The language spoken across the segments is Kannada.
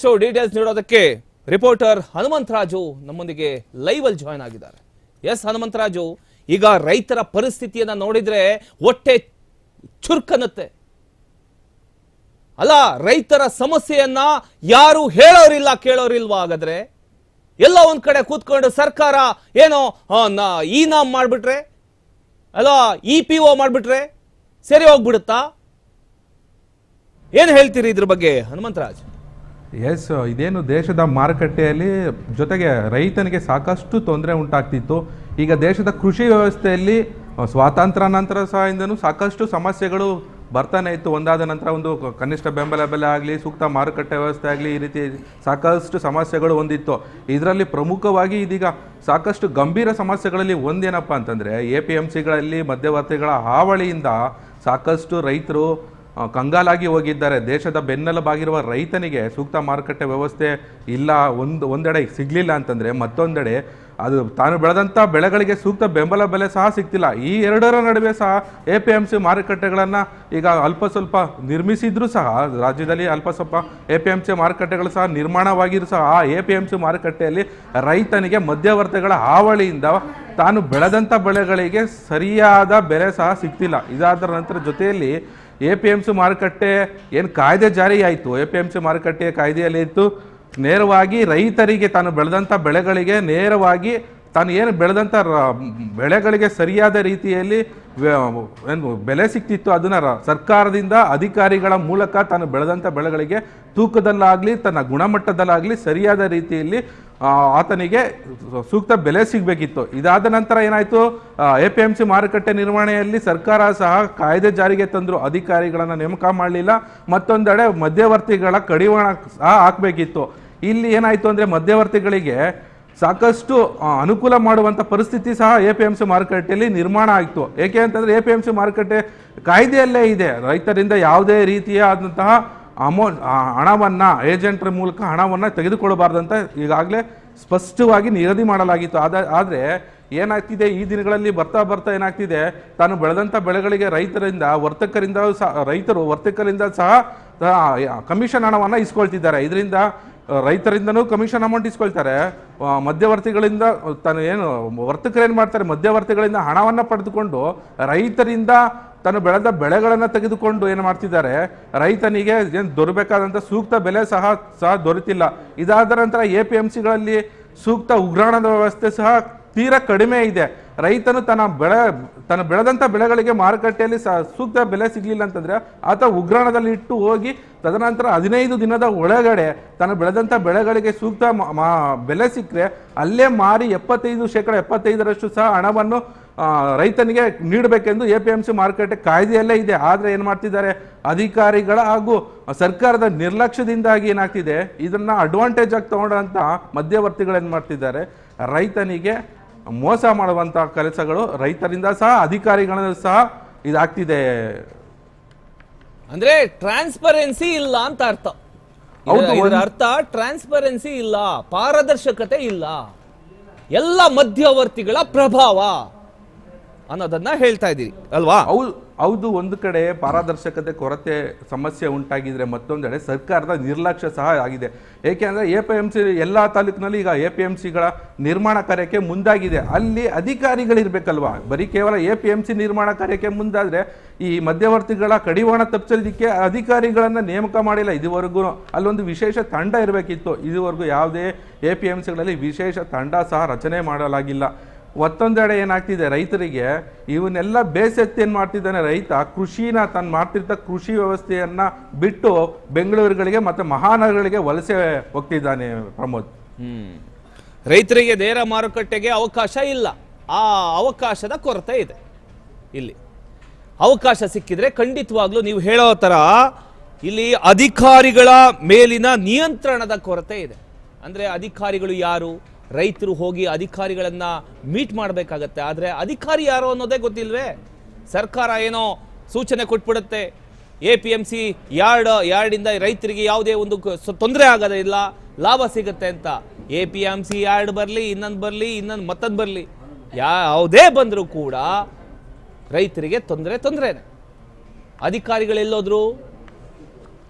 ಶೋ ಡೀಟೇಲ್ಸ್ ನೀಡೋದಕ್ಕೆ ರಿಪೋರ್ಟರ್ ಹನುಮಂತರಾಜು ನಮ್ಮೊಂದಿಗೆ ಲೈವ್ ಅಲ್ಲಿ ಜಾಯ್ನ್ ಆಗಿದ್ದಾರೆ. ಎಸ್ ಹನುಮಂತರಾಜು, ಈಗ ರೈತರ ಪರಿಸ್ಥಿತಿಯನ್ನ ನೋಡಿದ್ರೆ ಹೊಟ್ಟೆ ಚುರ್ಕನತ್ತೆ. ಅಲ್ಲ, ರೈತರ ಸಮಸ್ಯೆಯನ್ನ ಯಾರು ಹೇಳೋರಿಲ್ಲ ಕೇಳೋರಿಲ್ವಾ? ಹಾಗಾದ್ರೆ ಎಲ್ಲ ಒಂದ್ ಕಡೆ ಕೂತ್ಕೊಂಡು ಸರ್ಕಾರ ಏನೋ ಈ ನಾಮ್ ಮಾಡ್ಬಿಟ್ರೆ ಅಲ್ಲ EPO ಮಾಡ್ಬಿಟ್ರೆ ಸರಿ ಹೋಗ್ಬಿಡುತ್ತಾ? ಏನ್ ಹೇಳ್ತೀರಿ ಇದ್ರ ಬಗ್ಗೆ ಹನುಮಂತರಾಜ್? ಎಸ್, ಇದೇನು ದೇಶದ ಮಾರುಕಟ್ಟೆಯಲ್ಲಿ ಜೊತೆಗೆ ರೈತನಿಗೆ ಸಾಕಷ್ಟು ತೊಂದರೆ ಉಂಟಾಗ್ತಿತ್ತು. ಈಗ ದೇಶದ ಕೃಷಿ ವ್ಯವಸ್ಥೆಯಲ್ಲಿ ಸ್ವಾತಂತ್ರ್ಯ ನಂತರ ಸಹ ಇಂದನೂ ಸಾಕಷ್ಟು ಸಮಸ್ಯೆಗಳು ಬರ್ತಾನೆ ಇತ್ತು. ಒಂದಾದ ನಂತರ ಒಂದು ಕನಿಷ್ಠ ಬೆಂಬಲ ಬೆಲೆ ಆಗಲಿ, ಸೂಕ್ತ ಮಾರುಕಟ್ಟೆ ವ್ಯವಸ್ಥೆ ಆಗಲಿ, ಈ ರೀತಿ ಸಾಕಷ್ಟು ಸಮಸ್ಯೆಗಳು ಹೊಂದಿತ್ತು. ಇದರಲ್ಲಿ ಪ್ರಮುಖವಾಗಿ ಇದೀಗ ಸಾಕಷ್ಟು ಗಂಭೀರ ಸಮಸ್ಯೆಗಳಲ್ಲಿ ಒಂದೇನಪ್ಪ ಅಂತಂದರೆ APMCಗಳಲ್ಲಿ ಮಧ್ಯವರ್ತಿಗಳ ಹಾವಳಿಯಿಂದ ಸಾಕಷ್ಟು ರೈತರು ಕಂಗಾಲಾಗಿ ಹೋಗಿದ್ದಾರೆ. ದೇಶದ ಬೆನ್ನೆಲುಬಾಗಿರುವ ರೈತನಿಗೆ ಸೂಕ್ತ ಮಾರುಕಟ್ಟೆ ವ್ಯವಸ್ಥೆ ಇಲ್ಲ, ಒಂದೆಡೆ ಸಿಗಲಿಲ್ಲ ಅಂತಂದರೆ ಮತ್ತೊಂದೆಡೆ ಅದು ತಾನು ಬೆಳೆದಂಥ ಬೆಳೆಗಳಿಗೆ ಸೂಕ್ತ ಬೆಂಬಲ ಬೆಲೆ ಸಹ ಸಿಗ್ತಿಲ್ಲ. ಈ ಎರಡರ ನಡುವೆ ಸಹ APMC ಮಾರುಕಟ್ಟೆಗಳನ್ನು ಈಗ ಅಲ್ಪ ಸ್ವಲ್ಪ ನಿರ್ಮಿಸಿದ್ರೂ ಸಹ ರಾಜ್ಯದಲ್ಲಿ ಅಲ್ಪ ಸ್ವಲ್ಪ APMC ಮಾರುಕಟ್ಟೆಗಳು ಸಹ ನಿರ್ಮಾಣವಾಗಿರೂ ಸಹ ಆ APMC ಮಾರುಕಟ್ಟೆಯಲ್ಲಿ ರೈತನಿಗೆ ಮಧ್ಯವರ್ತಿಗಳ ಹಾವಳಿಯಿಂದ ತಾನು ಬೆಳೆದಂಥ ಬೆಳೆಗಳಿಗೆ ಸರಿಯಾದ ಬೆಲೆ ಸಹ ಸಿಗ್ತಿಲ್ಲ. ಇದಾದ ನಂತರ ಜೊತೆಯಲ್ಲಿ APMC ಮಾರುಕಟ್ಟೆ ಏನು ಕಾಯ್ದೆ ಜಾರಿ ಆಯಿತು, APMC ಮಾರುಕಟ್ಟೆಯ ಕಾಯ್ದೆಯಲ್ಲಿ ಇತ್ತು ನೇರವಾಗಿ ರೈತರಿಗೆ ತಾನು ಬೆಳೆದಂಥ ಬೆಳೆಗಳಿಗೆ ನೇರವಾಗಿ ತಾನು ಏನು ಬೆಳೆದಂಥ ಬೆಳೆಗಳಿಗೆ ಸರಿಯಾದ ರೀತಿಯಲ್ಲಿ ಏನು ಬೆಲೆ ಸಿಗ್ತಿತ್ತು ಅದನ್ನು ಸರ್ಕಾರದಿಂದ ಅಧಿಕಾರಿಗಳ ಮೂಲಕ ತಾನು ಬೆಳೆದಂಥ ಬೆಳೆಗಳಿಗೆ ತೂಕದಲ್ಲಾಗಲಿ ತನ್ನ ಗುಣಮಟ್ಟದಲ್ಲಾಗಲಿ ಸರಿಯಾದ ರೀತಿಯಲ್ಲಿ ಆತನಿಗೆ ಸೂಕ್ತ ಬೆಲೆ ಸಿಗಬೇಕಿತ್ತು. ಇದಾದ ನಂತರ ಏನಾಯಿತು, APMC ಮಾರುಕಟ್ಟೆ ನಿರ್ವಹಣೆಯಲ್ಲಿ ಸರ್ಕಾರ ಸಹ ಕಾಯ್ದೆ ಜಾರಿಗೆ ತಂದರು, ಅಧಿಕಾರಿಗಳನ್ನು ನೇಮಕ ಮಾಡಲಿಲ್ಲ. ಮತ್ತೊಂದೆಡೆ ಮಧ್ಯವರ್ತಿಗಳ ಕಡಿವಾಣ ಸಹ ಹಾಕಬೇಕಿತ್ತು. ಇಲ್ಲಿ ಏನಾಯಿತು ಅಂದರೆ ಮಧ್ಯವರ್ತಿಗಳಿಗೆ ಸಾಕಷ್ಟು ಅನುಕೂಲ ಮಾಡುವಂಥ ಪರಿಸ್ಥಿತಿ ಸಹ APMC ಮಾರುಕಟ್ಟೆಯಲ್ಲಿ ನಿರ್ಮಾಣ ಆಯಿತು. ಏಕೆ ಅಂತಂದರೆ APMC ಮಾರುಕಟ್ಟೆ ಕಾಯ್ದೆಯಲ್ಲೇ ಇದೆ, ರೈತರಿಂದ ಯಾವುದೇ ರೀತಿಯಾದಂತಹ ಹಣವನ್ನು ಏಜೆಂಟ್ರ ಮೂಲಕ ಹಣವನ್ನು ತೆಗೆದುಕೊಳ್ಳಬಾರ್ದಂತ ಈಗಾಗಲೇ ಸ್ಪಷ್ಟವಾಗಿ ನಿಗದಿ ಮಾಡಲಾಗಿತ್ತು. ಆದರೆ ಏನಾಗ್ತಿದೆ, ಈ ದಿನಗಳಲ್ಲಿ ಬರ್ತಾ ಬರ್ತಾ ಏನಾಗ್ತಿದೆ, ತಾನು ಬೆಳೆದಂಥ ಬೆಳೆಗಳಿಗೆ ರೈತರು ವರ್ತಕರಿಂದ ಸಹ ಕಮಿಷನ್ ಹಣವನ್ನು ಇಸ್ಕೊಳ್ತಿದ್ದಾರೆ. ಇದರಿಂದ ರೈತರಿಂದನೂ ಕಮಿಷನ್ ಅಮೌಂಟ್ ಇಸ್ಕೊಳ್ತಾರೆ, ಮಧ್ಯವರ್ತಿಗಳಿಂದ ತಾನು ಏನು ವರ್ತಕರೇನು ಮಾಡ್ತಾರೆ, ಮಧ್ಯವರ್ತಿಗಳಿಂದ ಹಣವನ್ನು ಪಡೆದುಕೊಂಡು ರೈತರಿಂದ ತಾನು ಬೆಳೆದ ಬೆಳೆಗಳನ್ನು ತೆಗೆದುಕೊಂಡು ಏನು ಮಾಡ್ತಿದ್ದಾರೆ, ರೈತನಿಗೆ ಏನು ದೊರಕಬೇಕಾದಂಥ ಸೂಕ್ತ ಬೆಲೆ ಸಹ ದೊರೆತಿಲ್ಲ. ಇದಾದ ನಂತರ APMCಗಳಲ್ಲಿ ಸೂಕ್ತ ಉಗ್ರಾಣದ ವ್ಯವಸ್ಥೆ ಸಹ ತೀರಾ ಕಡಿಮೆ ಇದೆ. ರೈತನು ತನ್ನ ಬೆಳೆದಂಥ ಬೆಳೆಗಳಿಗೆ ಮಾರುಕಟ್ಟೆಯಲ್ಲಿ ಸೂಕ್ತ ಬೆಲೆ ಸಿಗಲಿಲ್ಲ ಅಂತಂದರೆ ಆತ ಉಗ್ರಾಣದಲ್ಲಿ ಇಟ್ಟು ಹೋಗಿ ತದನಂತರ 15 ದಿನದ ಒಳಗಡೆ ತಾನು ಬೆಳೆದಂಥ ಬೆಳೆಗಳಿಗೆ ಸೂಕ್ತ ಬೆಲೆ ಸಿಕ್ಕರೆ ಅಲ್ಲೇ ಮಾರಿ 75% ಸಹ ಹಣವನ್ನು ರೈತನಿಗೆ ನೀಡಬೇಕೆಂದು APMC ಮಾರುಕಟ್ಟೆ ಕಾಯ್ದೆಯಲ್ಲೇ ಇದೆ. ಆದರೆ ಏನು ಮಾಡ್ತಿದ್ದಾರೆ, ಅಧಿಕಾರಿಗಳ ಹಾಗೂ ಸರ್ಕಾರದ ನಿರ್ಲಕ್ಷ್ಯದಿಂದಾಗಿ ಏನಾಗ್ತಿದೆ, ಇದನ್ನು ಅಡ್ವಾಂಟೇಜ್ ಆಗಿ ತಗೊಂಡಂಥ ಮಧ್ಯವರ್ತಿಗಳು ಏನು ಮಾಡ್ತಿದ್ದಾರೆ, ರೈತನಿಗೆ ಮೋಸ ಮಾಡುವಂಥ ಕೆಲಸಗಳು ರೈತರಿಂದ ಸಹ ಅಧಿಕಾರಿಗಳಿಂದ ಸಹ ಇದಾಗ್ತಿದೆ. ಅಂದ್ರೆ ಟ್ರಾನ್ಸ್ಪರೆನ್ಸಿ ಇಲ್ಲ ಅಂತ ಅರ್ಥ. ಅರ್ಥ ಟ್ರಾನ್ಸ್ಪರೆನ್ಸಿ ಇಲ್ಲ, ಪಾರದರ್ಶಕತೆ ಇಲ್ಲ, ಎಲ್ಲ ಮಧ್ಯವರ್ತಿಗಳ ಪ್ರಭಾವ ಅನ್ನೋದನ್ನ ಹೇಳ್ತಾ ಇದ್ದೀರಿ ಅಲ್ವಾ? ಹೌದು, ಒಂದು ಕಡೆ ಪಾರದರ್ಶಕತೆ ಕೊರತೆ ಸಮಸ್ಯೆ ಉಂಟಾಗಿದ್ರೆ ಮತ್ತೊಂದೆಡೆ ಸರ್ಕಾರದ ನಿರ್ಲಕ್ಷ್ಯ ಸಹ ಆಗಿದೆ. ಏಕೆಂದರೆ APMC ಎಲ್ಲ ತಾಲೂಕಿನಲ್ಲಿ ಈಗ APMCಗಳ ನಿರ್ಮಾಣ ಕಾರ್ಯಕ್ಕೆ ಮುಂದಾಗಿದೆ. ಅಲ್ಲಿ ಅಧಿಕಾರಿಗಳಿರ್ಬೇಕಲ್ವಾ, ಬರೀ ಕೇವಲ APMC ನಿರ್ಮಾಣ ಕಾರ್ಯಕ್ಕೆ ಮುಂದಾದರೆ ಈ ಮಧ್ಯವರ್ತಿಗಳ ಕಡಿವಾಣ ತಪ್ಪಿಸೋದಕ್ಕೆ ಅಧಿಕಾರಿಗಳನ್ನು ನೇಮಕ ಮಾಡಿಲ್ಲ. ಇದುವರೆಗೂ ಅಲ್ಲೊಂದು ವಿಶೇಷ ತಂಡ ಇರಬೇಕಿತ್ತು. ಇದುವರೆಗೂ ಯಾವುದೇ APMCಗಳಲ್ಲಿ ವಿಶೇಷ ತಂಡ ಸಹ ರಚನೆ ಮಾಡಲಾಗಿಲ್ಲ. ಮತ್ತೊಂದೆಡೆ ಏನಾಗ್ತಿದೆ, ರೈತರಿಗೆ ಇವನ್ನೆಲ್ಲ ಬೇಸೆತ್ತಿ ಏನು ಮಾಡ್ತಿದ್ದಾನೆ, ರೈತ ಕೃಷಿನ ತಾನು ಮಾಡ್ತಿರ್ತ ಕೃಷಿ ವ್ಯವಸ್ಥೆಯನ್ನು ಬಿಟ್ಟು ಬೆಂಗಳೂರುಗಳಿಗೆ ಮತ್ತು ಮಹಾನಗರಗಳಿಗೆ ವಲಸೆ ಹೋಗ್ತಿದ್ದಾನೆ ಪ್ರಮೋದ್. ರೈತರಿಗೆ ನೇರ ಮಾರುಕಟ್ಟೆಗೆ ಅವಕಾಶ ಇಲ್ಲ, ಆ ಅವಕಾಶದ ಕೊರತೆ ಇದೆ. ಇಲ್ಲಿ ಅವಕಾಶ ಸಿಕ್ಕಿದ್ರೆ ಖಂಡಿತವಾಗ್ಲೂ ನೀವು ಹೇಳೋ ಥರ ಇಲ್ಲಿ ಅಧಿಕಾರಿಗಳ ಮೇಲಿನ ನಿಯಂತ್ರಣದ ಕೊರತೆ ಇದೆ. ಅಂದರೆ ಅಧಿಕಾರಿಗಳು ಯಾರು, ರೈತರು ಹೋಗಿ ಅಧಿಕಾರಿಗಳನ್ನ ಮೀಟ್ ಮಾಡಬೇಕಾಗತ್ತೆ. ಆದರೆ ಅಧಿಕಾರಿ ಯಾರು ಅನ್ನೋದೇ ಗೊತ್ತಿಲ್ವೇ? ಸರ್ಕಾರ ಏನೋ ಸೂಚನೆ ಕೊಟ್ಬಿಡುತ್ತೆ, APMC ಯಾರ್ಡಿಂದ ರೈತರಿಗೆ ಯಾವುದೇ ಒಂದು ತೊಂದರೆ ಆಗೋದೇ ಇಲ್ಲ, ಲಾಭ ಸಿಗುತ್ತೆ ಅಂತ. APMC ಯಾರ್ಡ್ ಬರಲಿ, ಇನ್ನೊಂದು ಮತ್ತೊಂದು ಬರಲಿ, ಯಾವುದೇ ಬಂದರೂ ಕೂಡ ರೈತರಿಗೆ ತೊಂದರೆನೇ. ಅಧಿಕಾರಿಗಳೆಲ್ಲೋದ್ರು?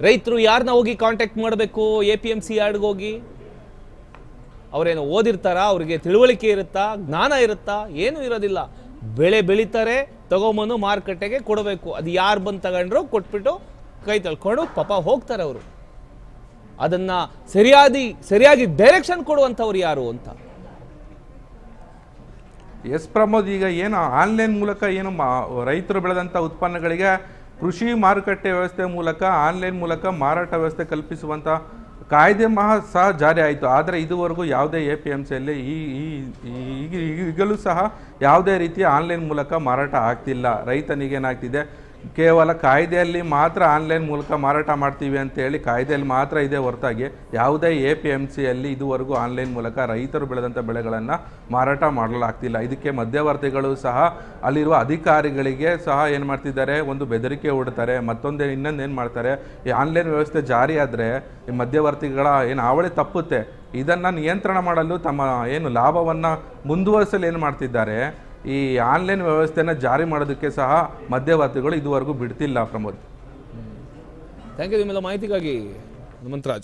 ರೈತರು ಯಾರನ್ನ ಹೋಗಿ ಕಾಂಟ್ಯಾಕ್ಟ್ ಮಾಡಬೇಕು? APMC ಯಾರ್ಡ್ಗೆ ಹೋಗಿ? ಅವರೇನು ಓದಿರ್ತಾರಾ? ಅವ್ರಿಗೆ ತಿಳುವಳಿಕೆ ಇರುತ್ತಾ? ಜ್ಞಾನ ಇರುತ್ತಾ? ಏನೂ ಇರೋದಿಲ್ಲ. ಬೆಳೆ ಬೆಳೀತಾರೆ, ತಗೊಂಬಂದು ಮಾರುಕಟ್ಟೆಗೆ ಕೊಡಬೇಕು. ಅದು ಯಾರು ಬಂದು ತಗೊಂಡ್ರು ಕೊಟ್ಬಿಟ್ಟು ಕೈ ತಳ್ಕೊಂಡು ಪಾಪ ಹೋಗ್ತಾರೆ ಅವರು. ಅದನ್ನ ಸರಿಯಾಗಿ ಡೈರೆಕ್ಷನ್ ಕೊಡುವಂಥವ್ರು ಯಾರು ಅಂತ. ಎಸ್ ಪ್ರಮೋದ್, ಈಗ ಏನು ಆನ್ಲೈನ್ ಮೂಲಕ ಏನು ರೈತರು ಬೆಳೆದಂಥ ಉತ್ಪನ್ನಗಳಿಗೆ ಕೃಷಿ ಮಾರುಕಟ್ಟೆ ವ್ಯವಸ್ಥೆ ಮೂಲಕ ಆನ್ಲೈನ್ ಮೂಲಕ ಮಾರಾಟ ವ್ಯವಸ್ಥೆ ಕಲ್ಪಿಸುವಂಥ ಕಾಯ್ದೆ ಸಹ ಜಾರಿ ಆಯಿತು. ಆದರೆ ಇದುವರೆಗೂ ಯಾವುದೇ APMCಯಲ್ಲಿ ಈಗಲೂ ಸಹ ಯಾವುದೇ ರೀತಿಯ ಆನ್ಲೈನ್ ಮೂಲಕ ಮಾರಾಟ ಆಗ್ತಿಲ್ಲ. ರೈತನಿಗೇನಾಗ್ತಿದೆ, ಕೇವಲ ಕಾಯ್ದೆಯಲ್ಲಿ ಮಾತ್ರ ಆನ್ಲೈನ್ ಮೂಲಕ ಮಾರಾಟ ಮಾಡ್ತೀವಿ ಅಂತೇಳಿ ಕಾಯ್ದೆಯಲ್ಲಿ ಮಾತ್ರ ಇದೆ ಹೊರತಾಗಿ ಯಾವುದೇ APMCಯಲ್ಲಿ ಇದುವರೆಗೂ ಆನ್ಲೈನ್ ಮೂಲಕ ರೈತರು ಬೆಳೆದಂಥ ಬೆಳೆಗಳನ್ನು ಮಾರಾಟ ಮಾಡಲಾಗ್ತಿಲ್ಲ. ಇದಕ್ಕೆ ಮಧ್ಯವರ್ತಿಗಳು ಸಹ ಅಲ್ಲಿರುವ ಅಧಿಕಾರಿಗಳಿಗೆ ಸಹ ಏನು ಮಾಡ್ತಿದ್ದಾರೆ, ಒಂದು ಬೆದರಿಕೆ ಹೂಡ್ತಾರೆ, ಇನ್ನೊಂದೇನು ಮಾಡ್ತಾರೆ, ಈ ಆನ್ಲೈನ್ ವ್ಯವಸ್ಥೆ ಜಾರಿ ಆದರೆ ಈ ಮಧ್ಯವರ್ತಿಗಳ ಏನು ಹಾವಳಿ ತಪ್ಪುತ್ತೆ. ಇದನ್ನು ನಿಯಂತ್ರಣ ಮಾಡಲು ತಮ್ಮ ಏನು ಲಾಭವನ್ನು ಮುಂದುವರಿಸಲು ಏನು ಮಾಡ್ತಿದ್ದಾರೆ, ಈ ಆನ್ಲೈನ್ ವ್ಯವಸ್ಥೆನ ಜಾರಿ ಮಾಡೋದಕ್ಕೆ ಸಹ ಮಧ್ಯವರ್ತಿಗಳು ಇದುವರೆಗೂ ಬಿಡ್ತಿಲ್ಲ. ಪ್ರಮೋದ್, ಥ್ಯಾಂಕ್ ಯು ನಿಮ್ಮೆಲ್ಲ ಮಾಹಿತಿಗಾಗಿ ಹನುಮಂತರಾಜ್.